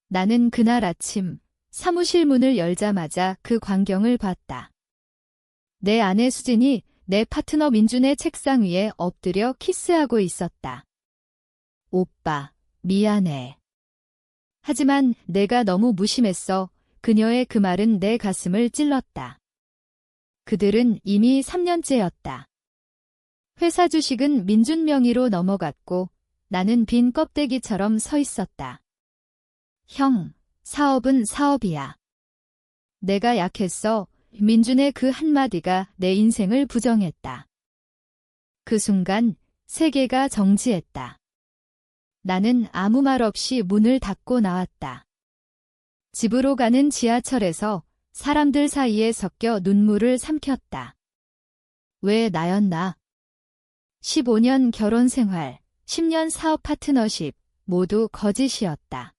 나는 그날 아침 사무실 문을 열자마자 그 광경을 봤다. 내 아내 수진이 내 파트너 민준의 책상 위에 엎드려 키스하고 있었다. 오빠, 미안해. 하지만 내가 너무 무심했어. 그녀의 그 말은 내 가슴을 찔렀다. 그들은 이미 3년째였다. 회사 주식은 민준 명의로 넘어갔고 나는 빈 껍데기처럼 서 있었다. 형, 사업은 사업이야. 내가 약했어. 민준의 그 한마디가 내 인생을 부정했다. 그 순간 세계가 정지했다. 나는 아무 말 없이 문을 닫고 나왔다. 집으로 가는 지하철에서 사람들 사이에 섞여 눈물을 삼켰다. 왜 나였나? 15년 결혼 생활, 10년 사업 파트너십, 모두 거짓이었다.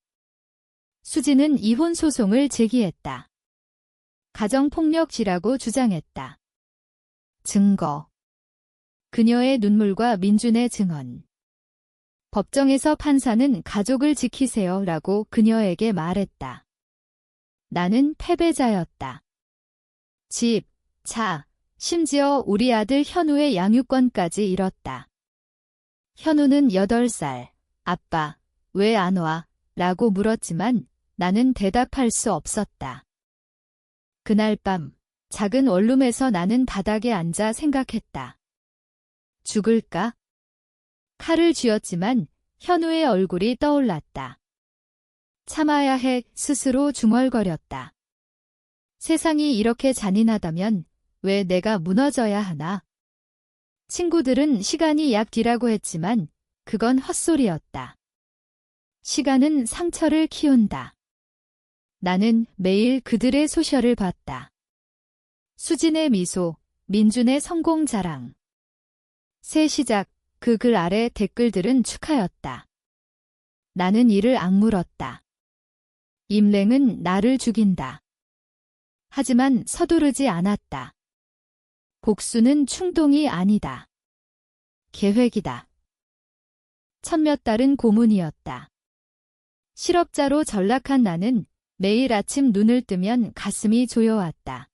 수지는 이혼 소송을 제기했다. 가정폭력죄라고 주장했다. 증거. 그녀의 눈물과 민준의 증언. 법정에서 판사는 가족을 지키세요라고 그녀에게 말했다. 나는 패배자였다. 집, 차, 심지어 우리 아들 현우의 양육권까지 잃었다. 현우는 8살, 아빠, 왜 안 와? 라고 물었지만 나는 대답할 수 없었다. 그날 밤, 작은 원룸에서 나는 바닥에 앉아 생각했다. 죽을까? 칼을 쥐었지만 현우의 얼굴이 떠올랐다. 참아야 해 스스로 중얼거렸다. 세상이 이렇게 잔인하다면 왜 내가 무너져야 하나? 친구들은 시간이 약 뒤라고 했지만 그건 헛소리였다. 시간은 상처를 키운다. 나는 매일 그들의 소셜을 봤다. 수진의 미소, 민준의 성공 자랑. 새 시작, 그 글 아래 댓글들은 축하였다. 나는 이를 악물었다. 임랭은 나를 죽인다. 하지만 서두르지 않았다. 복수는 충동이 아니다. 계획이다. 천몇 달은 고문이었다. 실업자로 전락한 나는 매일 아침 눈을 뜨면 가슴이 조여왔다.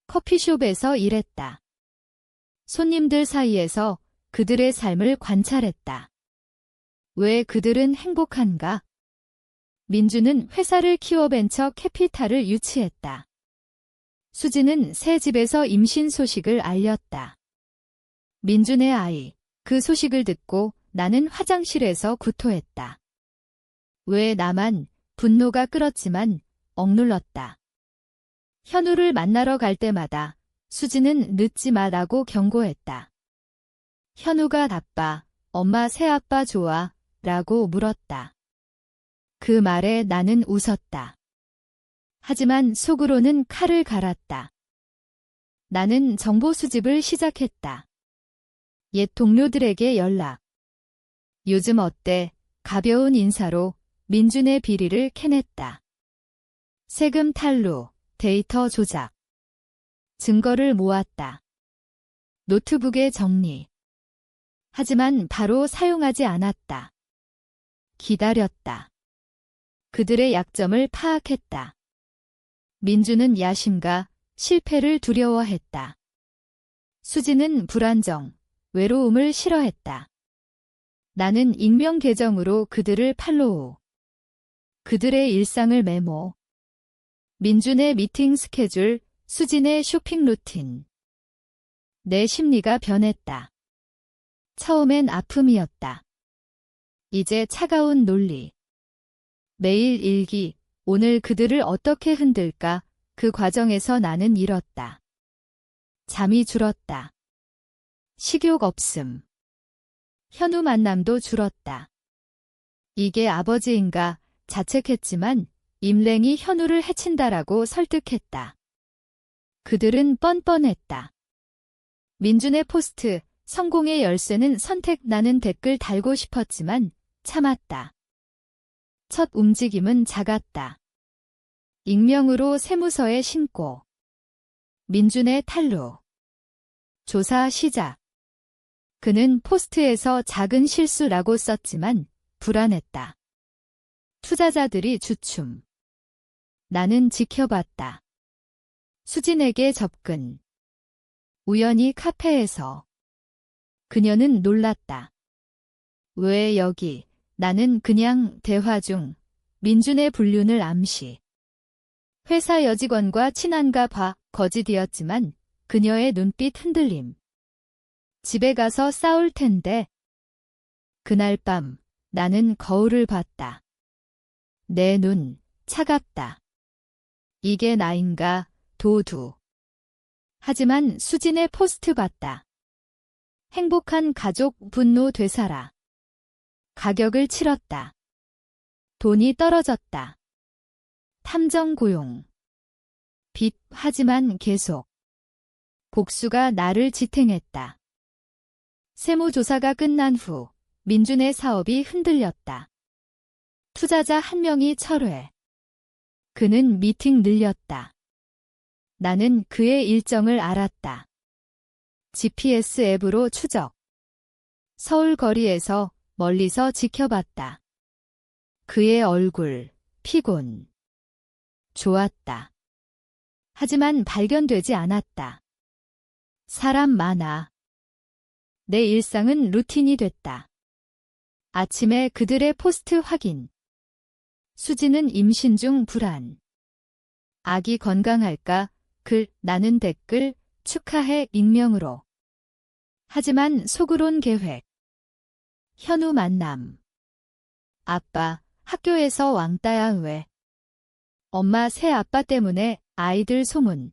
커피숍에서 일했다. 손님들 사이에서 그들의 삶을 관찰했다. 왜 그들은 행복한가? 민주는 회사를 키워 벤처 캐피탈을 유치했다. 수지는 새 집에서 임신 소식을 알렸다. 민준의 아이, 그 소식을 듣고 나는 화장실에서 구토했다. 왜 나만? 분노가 끓었지만 억눌렀다. 현우를 만나러 갈 때마다 수지는 늦지 마라고 경고했다. 현우가 나빠, 엄마 새아빠 좋아, 라고 물었다. 그 말에 나는 웃었다. 하지만 속으로는 칼을 갈았다. 나는 정보 수집을 시작했다. 옛 동료들에게 연락. 요즘 어때? 가벼운 인사로 민준의 비리를 캐냈다. 세금 탈루, 데이터 조작. 증거를 모았다. 노트북에 정리. 하지만 바로 사용하지 않았다. 기다렸다. 그들의 약점을 파악했다. 민준은 야심과 실패를 두려워했다. 수지는 불안정, 외로움을 싫어했다. 나는 익명 계정으로 그들을 팔로우. 그들의 일상을 메모. 민준의 미팅 스케줄, 수진의 쇼핑 루틴. 내 심리가 변했다. 처음엔 아픔이었다. 이제 차가운 논리. 매일 일기, 오늘 그들을 어떻게 흔들까? 그 과정에서 나는 잃었다. 잠이 줄었다. 식욕 없음. 현우 만남도 줄었다. 이게 아버지인가? 자책했지만 임랭이 현우를 해친다라고 설득했다. 그들은 뻔뻔했다. 민준의 포스트, 성공의 열쇠는 선택. 나는 댓글 달고 싶었지만 참았다. 첫 움직임은 작았다. 익명으로 세무서에 신고. 민준의 탈루. 조사 시작. 그는 포스트에서 작은 실수라고 썼지만 불안했다. 투자자들이 주춤. 나는 지켜봤다. 수진에게 접근. 우연히 카페에서. 그녀는 놀랐다. 왜 여기? 나는 그냥 대화 중 민준의 불륜을 암시. 회사 여직원과 친한가 봐. 거짓이었지만 그녀의 눈빛 흔들림. 집에 가서 싸울 텐데. 그날 밤 나는 거울을 봤다. 내 눈 차갑다. 이게 나인가? 도두. 하지만 수진의 포스트 봤다. 행복한 가족 분노 되살아. 가격을 치렀다. 돈이 떨어졌다. 탐정 고용. 빚 하지만 계속. 복수가 나를 지탱했다. 세무조사가 끝난 후 민준의 사업이 흔들렸다. 투자자 한 명이 철회. 그는 미팅 늘렸다. 나는 그의 일정을 알았다. GPS 앱으로 추적. 서울 거리에서 멀리서 지켜봤다. 그의 얼굴, 피곤. 좋았다. 하지만 발견되지 않았다. 사람 많아. 내 일상은 루틴이 됐다. 아침에 그들의 포스트 확인. 수지는 임신 중 불안. 아기 건강할까? 글, 나는 댓글, 축하해 익명으로. 하지만 속으론 계획. 현우 만남. 아빠, 학교에서 왕따야 왜? 엄마 새 아빠 때문에 아이들 소문.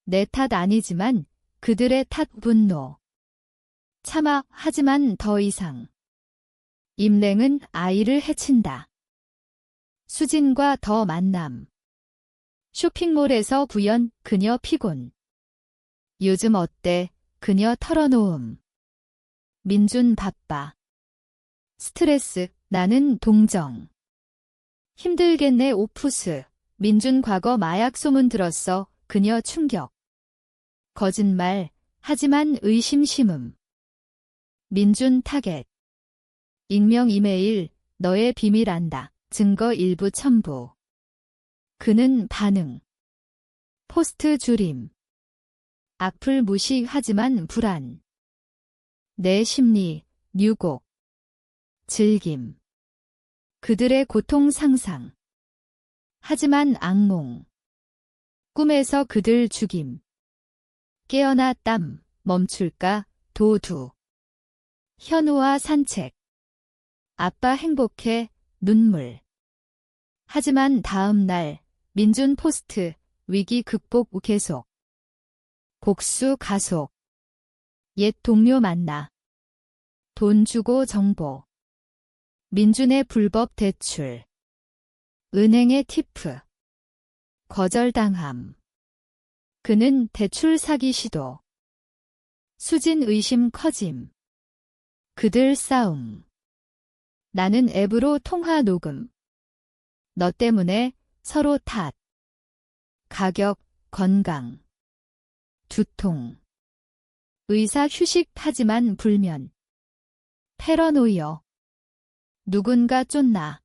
내 탓 아니지만 그들의 탓 분노. 참아 하지만 더 이상. 임랭은 아이를 해친다. 수진과 더 만남. 쇼핑몰에서 구연, 그녀 피곤. 요즘 어때? 그녀 털어놓음. 민준 바빠. 스트레스, 나는 동정. 힘들겠네 오프스. 민준 과거 마약 소문 들었어. 그녀 충격. 거짓말, 하지만 의심 심음. 민준 타겟. 익명 이메일, 너의 비밀 안다. 증거 일부 첨부. 그는 반응. 포스트 줄임. 악플 무시하지만 불안. 내 심리, 뉴곡. 즐김. 그들의 고통 상상. 하지만 악몽. 꿈에서 그들 죽임. 깨어나 땀, 멈출까? 도두. 현우와 산책. 아빠 행복해, 눈물. 하지만 다음 날, 민준 포스트, 위기 극복 계속. 복수 가속. 옛 동료 만나. 돈 주고 정보. 민준의 불법 대출. 은행의 티프. 거절당함. 그는 대출 사기 시도. 수진 의심 커짐. 그들 싸움. 나는 앱으로 통화 녹음. 너 때문에 서로 탓. 가격, 건강. 두통. 의사 휴식 하지만 불면. 패러노이어. 누군가 쫓나.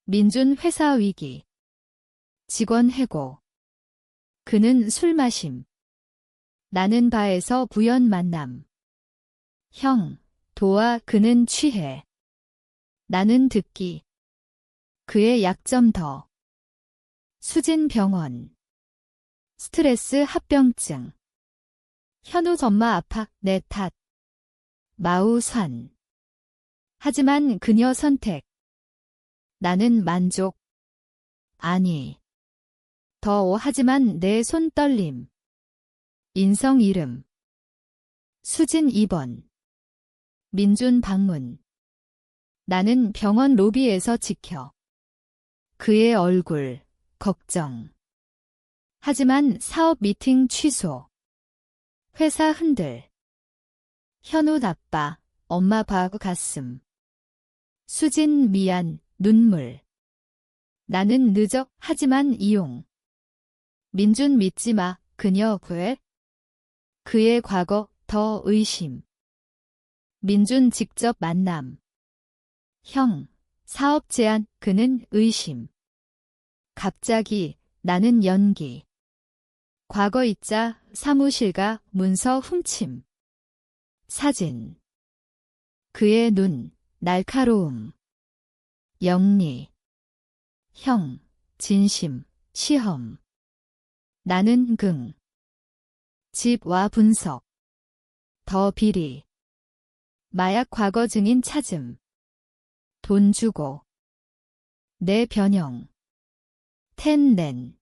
민준 회사 위기. 직원 해고. 그는 술 마심. 나는 바에서 부연 만남. 형, 도와 그는 취해. 나는 듣기. 그의 약점 더. 수진 병원. 스트레스 합병증. 현우 전마 아파 내 탓. 마우산. 하지만 그녀 선택. 나는 만족. 아니. 더 하지만 내 손 떨림. 인성 이름. 수진 2번. 민준 방문. 나는 병원 로비에서 지켜. 그의 얼굴, 걱정. 하지만 사업 미팅 취소. 회사 흔들. 현우 아빠, 엄마 바구 가슴. 수진 미안, 눈물. 나는 늦어, 하지만 이용. 민준 믿지 마, 그녀 왜? 그의 과거, 더 의심. 민준 직접 만남. 형, 사업 제안, 그는 의심. 갑자기, 나는 연기. 과거 있자, 사무실과 문서 훔침. 사진. 그의 눈, 날카로움. 영리. 형, 진심, 시험. 나는 긍. 집와 분석. 더 비리. 마약 과거 증인 찾음. 돈 주고. 내 변형. 텐넨.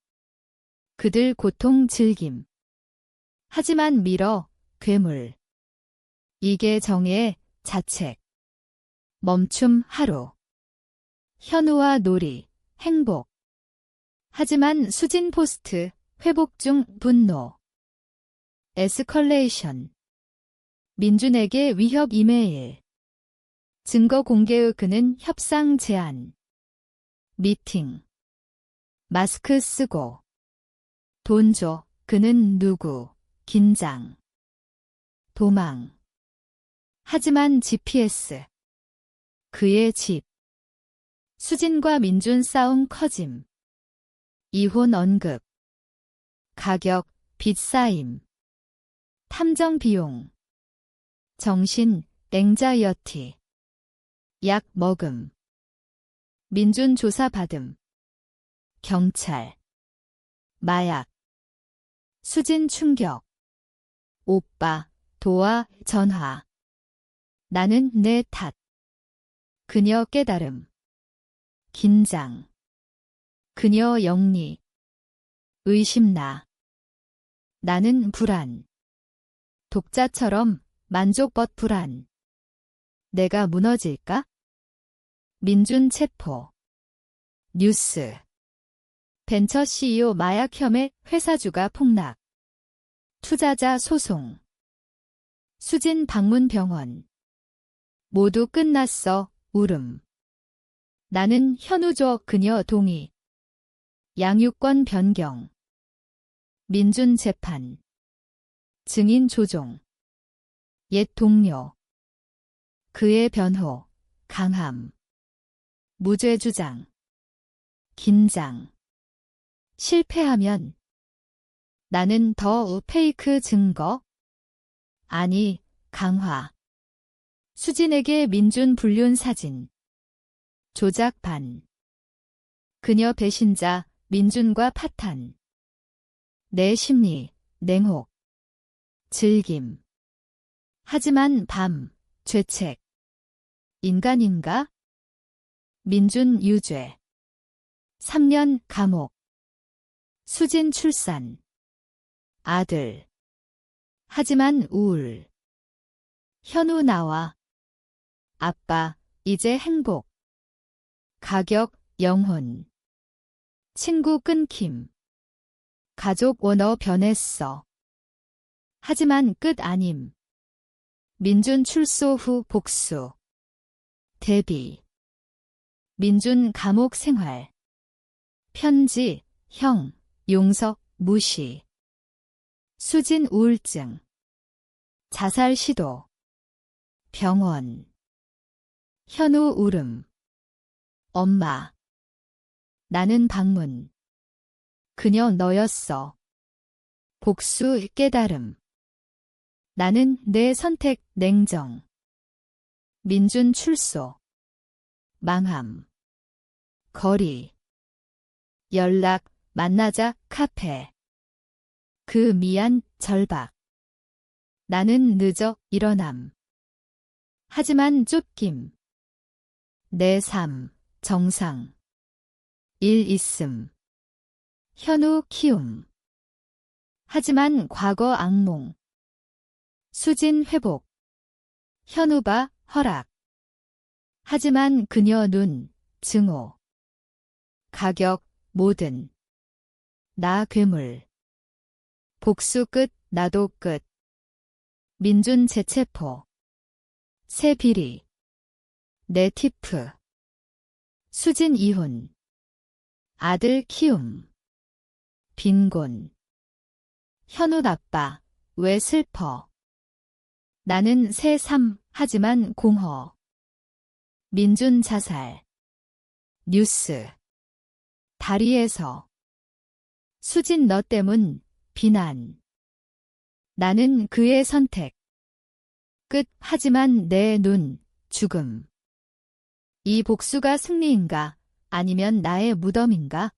그들 고통 즐김. 하지만 밀어, 괴물. 이게 정의의 자책. 멈춤 하루. 현우와 놀이, 행복. 하지만 수진 포스트, 회복 중 분노. 에스컬레이션. 민준에게 위협 이메일. 증거 공개의 그는 협상 제안. 미팅. 마스크 쓰고. 돈 줘, 그는 누구. 긴장. 도망. 하지만 GPS. 그의 집. 수진과 민준 싸움 커짐. 이혼 언급. 가격, 빚 쌓임. 탐정 비용. 정신, 앵자이어티. 약 먹음. 민준 조사 받음. 경찰. 마약. 수진 충격. 오빠, 도와, 전화. 나는 내 탓. 그녀 깨달음. 긴장. 그녀 영리. 의심나. 나는 불안. 독자처럼 만족벗 불안. 내가 무너질까? 민준 체포. 뉴스. 벤처 CEO 마약 혐의 회사주가 폭락. 투자자 소송. 수진 방문 병원. 모두 끝났어, 울음. 나는 현우 줘, 그녀 동의. 양육권 변경. 민준 재판. 증인 조종. 옛 동료. 그의 변호. 강함. 무죄 주장. 긴장. 실패하면. 나는 더 페이크 증거. 아니, 강화. 수진에게 민준 불륜 사진. 조작 반. 그녀 배신자, 민준과 파탄. 내 심리, 냉혹. 즐김. 하지만 밤, 죄책. 인간인가? 민준 유죄. 3년 감옥. 수진 출산. 아들. 하지만 우울. 현우 나와. 아빠, 이제 행복. 가격, 영혼. 친구 끊김. 가족 원어 변했어. 하지만 끝 아님. 민준 출소 후 복수. 데뷔. 민준 감옥 생활. 편지, 형, 용서, 무시. 수진 우울증. 자살 시도. 병원. 현우 울음. 엄마. 나는 방문. 그녀 너였어. 복수 깨달음. 나는 내 선택 냉정. 민준 출소. 망함. 거리. 연락, 만나자, 카페. 그 미안, 절박. 나는 늦어, 일어남. 하지만 쫓김. 내 삶, 정상. 일 있음. 현우 키움. 하지만 과거 악몽. 수진 회복. 현우바 허락. 하지만 그녀 눈, 증오. 가격, 모든. 나 괴물. 복수 끝, 나도 끝. 민준 재체포. 새 비리. 내 티프. 수진 이혼. 아들 키움. 빈곤. 현우 아빠, 왜 슬퍼? 나는 새 삶, 하지만 공허. 민준 자살. 뉴스. 다리에서. 수진 너 때문. 비난. 나는 그의 선택. 끝. 하지만 내 눈. 죽음. 이 복수가 승리인가? 아니면 나의 무덤인가?